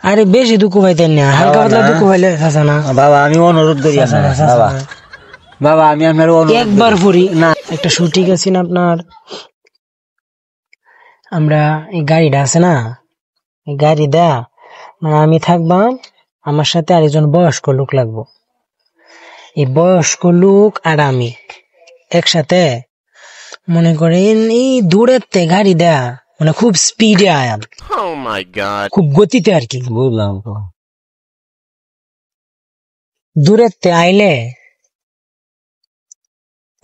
আরে বেশি দুঃখ পাইতেন না, হালকা পাতলা দুঃখ পাইলে চাচা না। বাবা আমি অনুরোধ করি বাবা, বাবা আমি আপনার একবার ফুরি না একটা শুটিং আছে না আপনার, আমরা এই গাড়িটা আছে না, এই গাড়িটা মানে আমি থাকবাম, আমার সাথে আরেকজন বয়স্ক লোক লাগবো। এই বয়স্ক লোক আর আমি একসাথে মনে করেন এই দূরের তে গাড়ি দেয়া মানে খুব স্পিডে আয়াম, খুব গতিতে আর কি। বুঝলাম তো। দূরের তে আইলে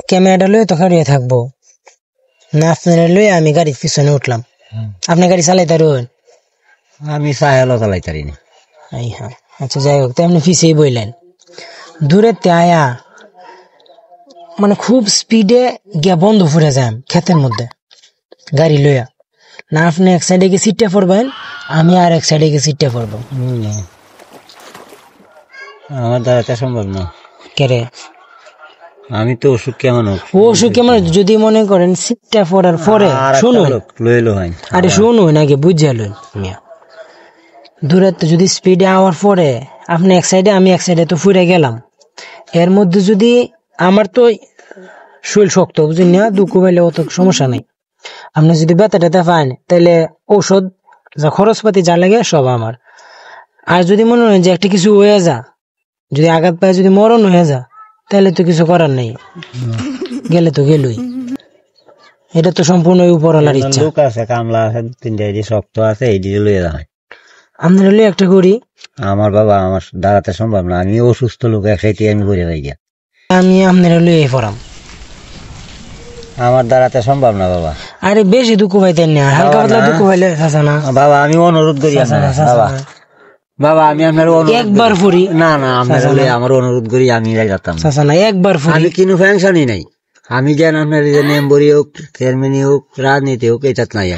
ক্যামেরাটা লয়ে তো খাড়িয়ে থাকবো না, আপনারা লয়ে আমি গাড়ির পিছনে উঠলাম, আপনি গাড়ি চালাইতে পারবেন? আমি সাহেলও চালাই তারি না। হ্যাঁ আচ্ছা যাই হোক, তো আপনি পিছিয়ে বইলেন, দূরের তে আয়া মানে খুব স্পিডে গিয়া বন্ধ ফুরে যান ক্ষেতের মধ্যে গাড়ি লইয়া, না আপনি এক সাইডে গিয়ে সিটটা পড়বেন, আমি আর এক সাইডে গিয়ে সিটটা পড়বো। আমার দ্বারা সম্ভব না। কেরে আমি তো অসুখ কেমন অসুখ কেমন, যদি মনে করেন সিটটা পড়ার পরে শুনুন, আরে শুনুন আগে বুঝিয়া লইন মিয়া, দূরের যদি স্পিডে আওয়ার পরে আপনি এক সাইডে আমি এক সাইডে তো ফুরে গেলাম, এর মধ্যে যদি আমার তো শরীর শক্ত বুঝলেন না, দুঃখ পাইলে অত সমস্যা নাই, আপনি যদি ব্যথা ট্যাথা পান তাহলে ঔষধ যা খরচপাতি যা লাগে সব আমার। আর যদি মনে হয় যে একটা কিছু হয়ে যা, যদি আঘাত পায় যদি মরণ হয়ে যা, তাহলে তো কিছু করার নেই, গেলে তো গেলই, এটা তো সম্পূর্ণ উপরওয়ালার ইচ্ছা। লোক আছে কামলা আছে তিনটা শক্ত আছে এই দিয়ে লইয়া যায়, আপনার হলে একটা করি। আমার বাবা আমার দাঁড়াতে সম্ভব না, আমি অসুস্থ লোক একসাইতে আমি ঘুরে যাই গিয়া, আমি আপনার হলে পড়াম, আমার দাঁড়াতে সম্ভব না বাবা। আরে বেশি দুঃখ পাইতেন না, হালকা পাতলা দুঃখ পাইলে চাচা না। বাবা আমি অনুরোধ করি বাবা, বাবা আমি আপনার একবার ফুরি না না আপনার হলে আমার অনুরোধ করি, আমি যাতাম চাচা না, একবার ফুরি, আমি কোনো ফ্যাংশনই নাই, আমি যেন আপনার মেম্বরি হোক চেয়ারম্যানই হোক রাজনীতি হোক এটা নাই,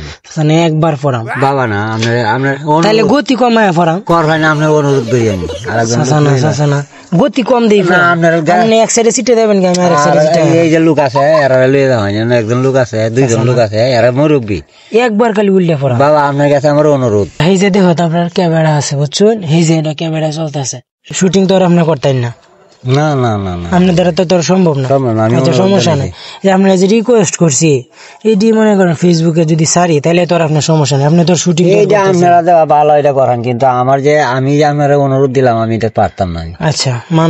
আমি একবার পড়াম বাবা না আপনার আপনার তাহলে গতি কমায় পড়াম কর হয় না, আপনার অনুরোধ করি আমি চাচা না গতি কম দিই না, আপনার এক সাইডে সিটে দেবেন কি, আমি আরেক সাইডে সিটে। এই যে লোক আছে এরা লইয়া যাওয়া হয় না, একজন লোক আছে দুইজন লোক আছে এরা মুরব্বী, একবার খালি উল্টে পড়াম বাবা আপনার কাছে আমার অনুরোধ। এই যে দেখো আপনার ক্যামেরা আছে বুঝছেন, এই যে এটা ক্যামেরা চলতেছে, শুটিং তো আর আপনি করতেন না, না না না না আপনার দ্বারা তো সম্ভব না, সমস্যা নেই, যে আপনার যে রিকোয়েস্ট করছি এটি মনে করেন ফেসবুকে যদি সারি তাহলে তো আর আপনার সমস্যা নেই, আপনি তো শুটিং এইটা আপনারা দেওয়া ভালো এটা করেন, কিন্তু আমার যে আমি যে আপনারা অনুরোধ দিলাম আমি এটা পারতাম না। আচ্ছা মান